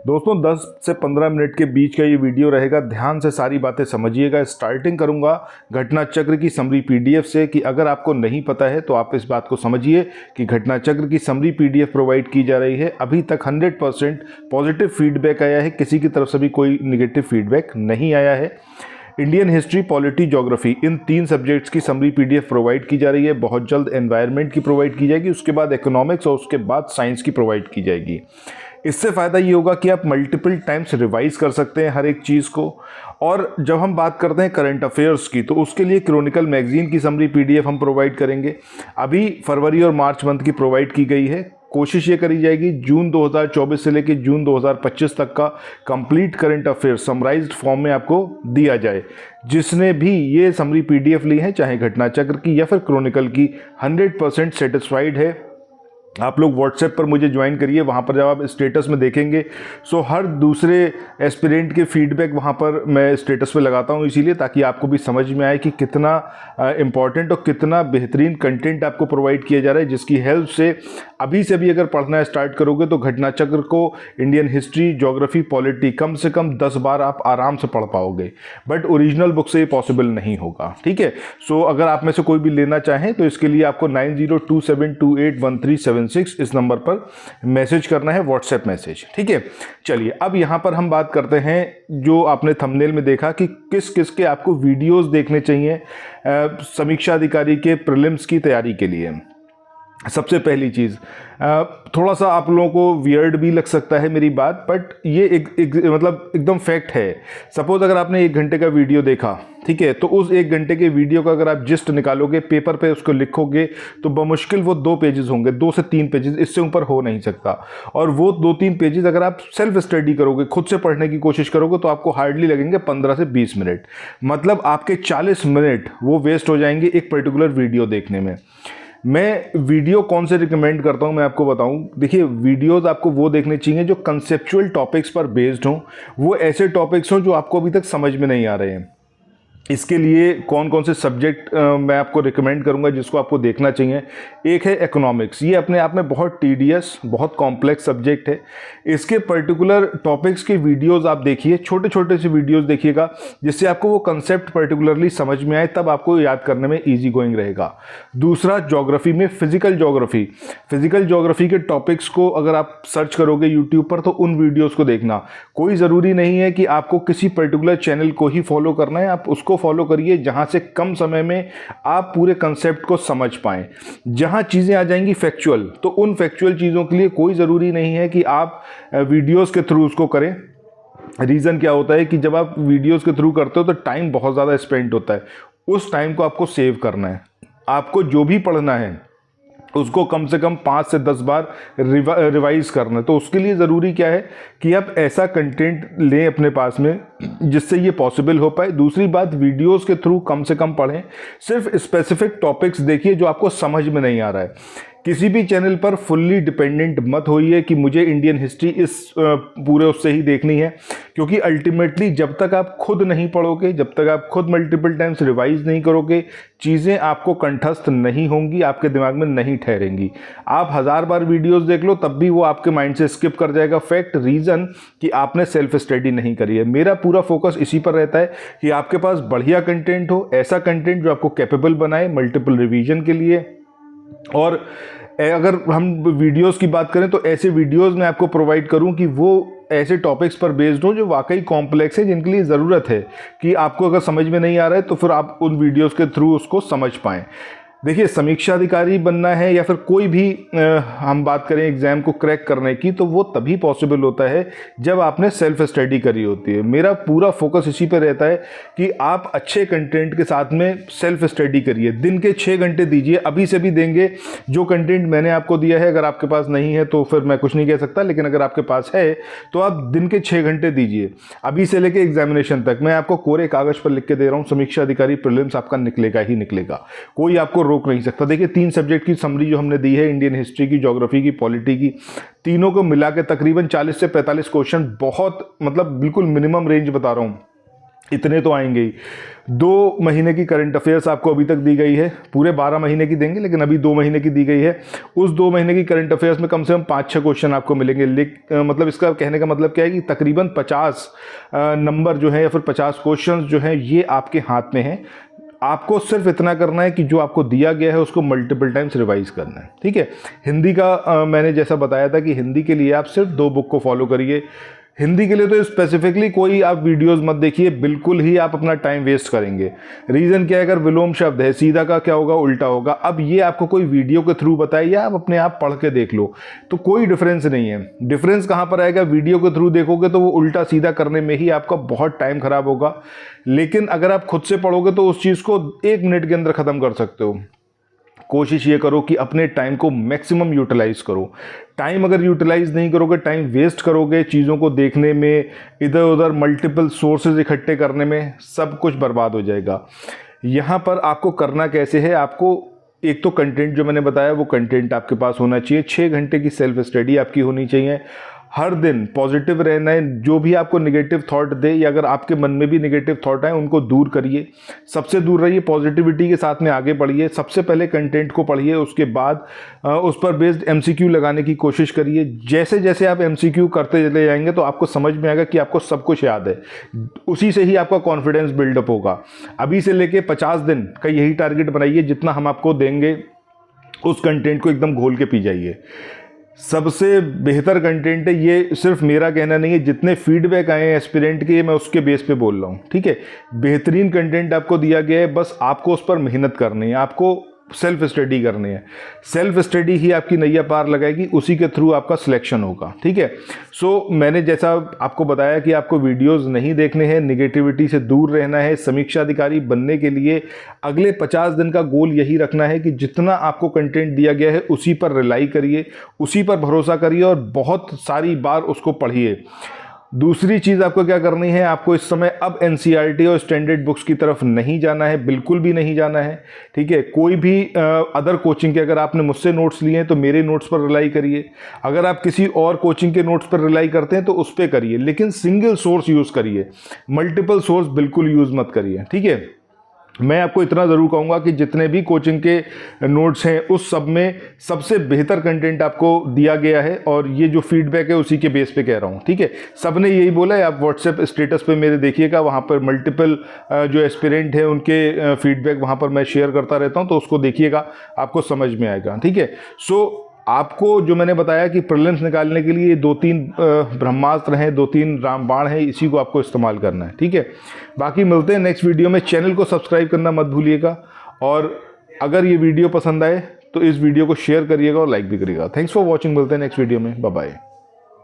दोस्तों 10 से 15 मिनट के बीच का ये वीडियो रहेगा, ध्यान से सारी बातें समझिएगा। स्टार्टिंग करूंगा घटना चक्र की समरी पीडीएफ से कि अगर आपको नहीं पता है तो आप इस बात को समझिए कि घटना चक्र की समरी पीडीएफ प्रोवाइड की जा रही है। अभी तक 100% पॉजिटिव फीडबैक आया है, किसी की तरफ से भी कोई निगेटिव फीडबैक नहीं आया है। इंडियन हिस्ट्री, पॉलिटी, ज्योग्राफी, इन 3 सब्जेक्ट्स की समरी पीडीएफ प्रोवाइड की जा रही है। बहुत जल्द एनवायरनमेंट की प्रोवाइड की जाएगी, उसके बाद इकोनॉमिक्स और उसके बाद साइंस की प्रोवाइड की जाएगी। इससे फ़ायदा ये होगा कि आप मल्टीपल टाइम्स रिवाइज कर सकते हैं हर एक चीज़ को। और जब हम बात करते हैं करंट अफेयर्स की, तो उसके लिए क्रॉनिकल मैगजीन की समरी पीडीएफ हम प्रोवाइड करेंगे। अभी फरवरी और मार्च मंथ की प्रोवाइड की गई है। कोशिश ये करी जाएगी जून 2024 से लेकर जून 2025 तक का complete current affair summarised form में आपको दिया जाए। जिसने भी ये समरी पीडीएफ ली है, चाहे घटना चक्र की या फिर क्रॉनिकल की, 100% सेटिस्फाइड है। आप लोग व्हाट्सएप पर मुझे ज्वाइन करिए, वहाँ पर जब आप स्टेटस में देखेंगे सो हर दूसरे एस्पिरेंट के फीडबैक वहाँ पर मैं स्टेटस पे लगाता हूँ, इसीलिए ताकि आपको भी समझ में आए कि कितना इम्पॉर्टेंट और कितना बेहतरीन कंटेंट आपको प्रोवाइड किया जा रहा है, जिसकी हेल्प से अभी से भी अगर पढ़ना स्टार्ट करोगे तो घटना चक्र को, इंडियन हिस्ट्री, ज्योग्राफी, पॉलिटी कम से कम 10 बार आप आराम से पढ़ पाओगे। बट ओरिजिनल बुक से ये पॉसिबल नहीं होगा, ठीक है। सो अगर आप में से कोई भी लेना चाहें तो इसके लिए आपको 9027281376 इस नंबर पर मैसेज करना है, व्हाट्सएप मैसेज, ठीक है। चलिए अब यहां पर हम बात करते हैं, जो आपने थंबनेल में देखा कि किस किस के आपको वीडियोस देखने चाहिए समीक्षा अधिकारी के प्रीलिम्स की तैयारी के लिए। सबसे पहली चीज़, थोड़ा सा आप लोगों को वियर्ड भी लग सकता है मेरी बात, बट ये मतलब एकदम फैक्ट है। सपोज अगर आपने 1 घंटे का वीडियो देखा, ठीक है, तो उस 1 घंटे के वीडियो का अगर आप जिस्ट निकालोगे, पेपर पे उसको लिखोगे, तो बमुश्किल वो 2 पेजेस होंगे, 2 से 3 पेजेस, इससे ऊपर हो नहीं सकता। और वो 2-3 पेजेस अगर आप सेल्फ स्टडी करोगे, खुद से पढ़ने की कोशिश करोगे, तो आपको हार्डली लगेंगे 15 से 20 मिनट। मतलब आपके 40 मिनट वो वेस्ट हो जाएंगे एक पर्टिकुलर वीडियो देखने में। मैं वीडियो कौन से रिकमेंड करता हूं, मैं आपको बताऊं। देखिए, वीडियोस आपको वो देखने चाहिए जो कंसेप्चुअल टॉपिक्स पर बेस्ड हों, वो ऐसे टॉपिक्स हों जो आपको अभी तक समझ में नहीं आ रहे हैं। इसके लिए कौन कौन से सब्जेक्ट मैं आपको रिकमेंड करूंगा जिसको आपको देखना चाहिए। एक है इकोनॉमिक्स, ये अपने आप में बहुत टीडियस, बहुत कॉम्प्लेक्स सब्जेक्ट है। इसके पर्टिकुलर टॉपिक्स के वीडियोस आप देखिए, छोटे छोटे से वीडियोस देखिएगा, जिससे आपको वो कंसेप्ट पर्टिकुलरली समझ में आए, तब आपको याद करने में ईजी गोइंग रहेगा। दूसरा, ज्योग्राफी में फिजिकल ज्योग्राफी के टॉपिक्स को अगर आप सर्च करोगे यूट्यूब पर, तो उन वीडियोज़ को देखना। कोई ज़रूरी नहीं है कि आपको किसी पर्टिकुलर चैनल को ही फॉलो करना है, आप उसको फॉलो करिए जहां से कम समय में आप पूरे कंसेप्ट को समझ पाएं। जहां चीजें आ जाएंगी फैक्चुअल, तो उन फैक्चुअल चीजों के लिए कोई जरूरी नहीं है कि आप वीडियोस के थ्रू उसको करें। रीजन क्या होता है कि जब आप वीडियोस के थ्रू करते हो तो टाइम बहुत ज्यादा स्पेंड होता है। उस टाइम को आपको सेव करना है। आपको जो भी पढ़ना है उसको कम से कम 5 से 10 बार रिवाइज करना है। तो उसके लिए ज़रूरी क्या है कि आप ऐसा कंटेंट लें अपने पास में जिससे ये पॉसिबल हो पाए। दूसरी बात, वीडियोस के थ्रू कम से कम पढ़ें, सिर्फ स्पेसिफिक टॉपिक्स देखिए जो आपको समझ में नहीं आ रहा है। किसी भी चैनल पर फुल्ली डिपेंडेंट मत होइए कि मुझे इंडियन हिस्ट्री इस पूरे उससे ही देखनी है, क्योंकि अल्टीमेटली जब तक आप खुद नहीं पढ़ोगे, जब तक आप खुद मल्टीपल टाइम्स रिवाइज नहीं करोगे, चीज़ें आपको कंठस्थ नहीं होंगी, आपके दिमाग में नहीं ठहरेंगी। आप 1000 बार वीडियोस देख लो तब भी वो आपके माइंड से स्किप कर जाएगा। फैक्ट, रीज़न कि आपने सेल्फ स्टडी नहीं करी है। मेरा पूरा फोकस इसी पर रहता है कि आपके पास बढ़िया कंटेंट हो, ऐसा कंटेंट जो आपको कैपेबल बनाए मल्टीपल रिवीजन के लिए। और अगर हम वीडियोस की बात करें तो ऐसे वीडियोस मैं आपको प्रोवाइड करूं कि वो ऐसे टॉपिक्स पर बेस्ड हो जो वाकई कॉम्प्लेक्स है, जिनके लिए ज़रूरत है कि आपको अगर समझ में नहीं आ रहा है तो फिर आप उन वीडियोस के थ्रू उसको समझ पाएँ। देखिए, समीक्षा अधिकारी बनना है या फिर कोई भी हम बात करें एग्ज़ाम को क्रैक करने की, तो वो तभी पॉसिबल होता है जब आपने सेल्फ स्टडी करी होती है। मेरा पूरा फोकस इसी पे रहता है कि आप अच्छे कंटेंट के साथ में सेल्फ स्टडी करिए। दिन के 6 घंटे दीजिए, अभी से भी देंगे। जो कंटेंट मैंने आपको दिया है, अगर आपके पास नहीं है तो फिर मैं कुछ नहीं कह सकता, लेकिन अगर आपके पास है तो आप दिन के 6 घंटे दीजिए, अभी से लेकर एग्जामिनेशन तक। मैं आपको कोरे कागज़ पर लिख के दे रहा हूँ, समीक्षा अधिकारी प्रीलिम्स आपका निकलेगा ही निकलेगा, कोई आपको रोक नहीं सकता। देखिए, 3 सब्जेक्ट की समरी जो हमने दी है, इंडियन हिस्ट्री की, ज्योग्राफी की, पॉलिटी की, तीनों को मिला के तकरीबन 40 से 45 क्वेश्चन, बहुत मतलब बिल्कुल मिनिमम रेंज बता रहा हूँ, इतने तो आएंगे ही। 2 महीने की करंट अफेयर्स आपको अभी तक दी गई है, पूरे 12 महीने की देंगे लेकिन अभी 2 महीने की दी गई है। उस 2 महीने की करंट अफेयर्स में कम से कम 5-6 क्वेश्चन आपको मिलेंगे। मतलब इसका कहने का मतलब क्या है कि तकरीबन 50 नंबर जो है या फिर 50 क्वेश्चन जो हैं ये आपके हाथ में हैं। आपको सिर्फ इतना करना है कि जो आपको दिया गया है उसको मल्टीपल टाइम्स रिवाइज करना है, ठीक है। हिंदी का मैंने जैसा बताया था कि हिंदी के लिए आप सिर्फ 2 बुक को फॉलो करिए। हिंदी के लिए तो स्पेसिफिकली कोई आप वीडियोस मत देखिए, बिल्कुल ही आप अपना टाइम वेस्ट करेंगे। रीज़न क्या है, अगर विलोम शब्द है सीधा का क्या होगा, उल्टा होगा। अब ये आपको कोई वीडियो के थ्रू बताए या आप अपने आप पढ़ के देख लो तो कोई डिफरेंस नहीं है। डिफरेंस कहाँ पर आएगा, वीडियो के थ्रू देखोगे तो वो उल्टा सीधा करने में ही आपका बहुत टाइम खराब होगा, लेकिन अगर आप खुद से पढ़ोगे तो उस चीज़ को 1 मिनट के अंदर ख़त्म कर सकते हो। कोशिश ये करो कि अपने टाइम को मैक्सिमम यूटिलाइज करो। टाइम अगर यूटिलाइज नहीं करोगे, टाइम वेस्ट करोगे चीज़ों को देखने में, इधर उधर मल्टीपल सोर्सेज इकट्ठे करने में, सब कुछ बर्बाद हो जाएगा। यहाँ पर आपको करना कैसे है, आपको एक तो कंटेंट जो मैंने बताया वो कंटेंट आपके पास होना चाहिए। 6 घंटे की सेल्फ स्टडी आपकी होनी चाहिए। हर दिन पॉजिटिव रहना है। जो भी आपको नेगेटिव थॉट दे या अगर आपके मन में भी नेगेटिव थॉट आए उनको दूर करिए, सबसे दूर रहिए, पॉजिटिविटी के साथ में आगे बढ़िए। सबसे पहले कंटेंट को पढ़िए, उसके बाद उस पर बेस्ड एमसीक्यू लगाने की कोशिश करिए। जैसे जैसे आप एमसीक्यू करते चले जाएंगे तो आपको समझ में आएगा कि आपको सब कुछ याद है, उसी से ही आपका कॉन्फिडेंस बिल्डअप होगा। अभी से लेके 50 दिन का यही टारगेट बनाइए, जितना हम आपको देंगे उस कंटेंट को एकदम घोल के पी जाइए। सबसे बेहतर कंटेंट है ये, सिर्फ मेरा कहना नहीं है, जितने फीडबैक आए हैं एस्पिरेंट के मैं उसके बेस पे बोल रहा हूँ, ठीक है। बेहतरीन कंटेंट आपको दिया गया है, बस आपको उस पर मेहनत करनी है, आपको सेल्फ स्टडी करनी है। सेल्फ स्टडी ही आपकी नैया पार लगाएगी, उसी के थ्रू आपका सिलेक्शन होगा, ठीक है। सो मैंने जैसा आपको बताया कि आपको वीडियोस नहीं देखने हैं, निगेटिविटी से दूर रहना है। समीक्षा अधिकारी बनने के लिए अगले 50 दिन का गोल यही रखना है कि जितना आपको कंटेंट दिया गया है उसी पर रिलाई करिए, उसी पर भरोसा करिए और बहुत सारी बार उसको पढ़िए। दूसरी चीज़ आपको क्या करनी है, आपको इस समय अब एनसीईआरटी और स्टैंडर्ड बुक्स की तरफ नहीं जाना है, बिल्कुल भी नहीं जाना है, ठीक है। कोई भी अदर कोचिंग के, अगर आपने मुझसे नोट्स लिए हैं तो मेरे नोट्स पर रिलाई करिए। अगर आप किसी और कोचिंग के नोट्स पर रिलाई करते हैं तो उस पर करिए, लेकिन सिंगल सोर्स यूज़ करिए, मल्टीपल सोर्स बिल्कुल यूज़ मत करिए, ठीक है। मैं आपको इतना ज़रूर कहूँगा कि जितने भी कोचिंग के नोट्स हैं उस सब में सबसे बेहतर कंटेंट आपको दिया गया है, और ये जो फीडबैक है उसी के बेस पे कह रहा हूँ, ठीक है। सब ने यही बोला है, आप व्हाट्सएप स्टेटस पे मेरे देखिएगा, वहाँ पर मल्टीपल जो एस्पिरेंट है उनके फीडबैक वहाँ पर मैं शेयर करता रहता हूँ, तो उसको देखिएगा, आपको समझ में आएगा, ठीक है। सो आपको जो मैंने बताया कि प्रीलिम्स निकालने के लिए 2-3 ब्रह्मास्त्र हैं, 2-3 रामबाण हैं, इसी को आपको इस्तेमाल करना है, ठीक है। बाकी मिलते हैं नेक्स्ट वीडियो में। चैनल को सब्सक्राइब करना मत भूलिएगा, और अगर ये वीडियो पसंद आए तो इस वीडियो को शेयर करिएगा और लाइक भी करिएगा। Thanks for watching. मिलते हैं नेक्स्ट वीडियो में। Bye bye.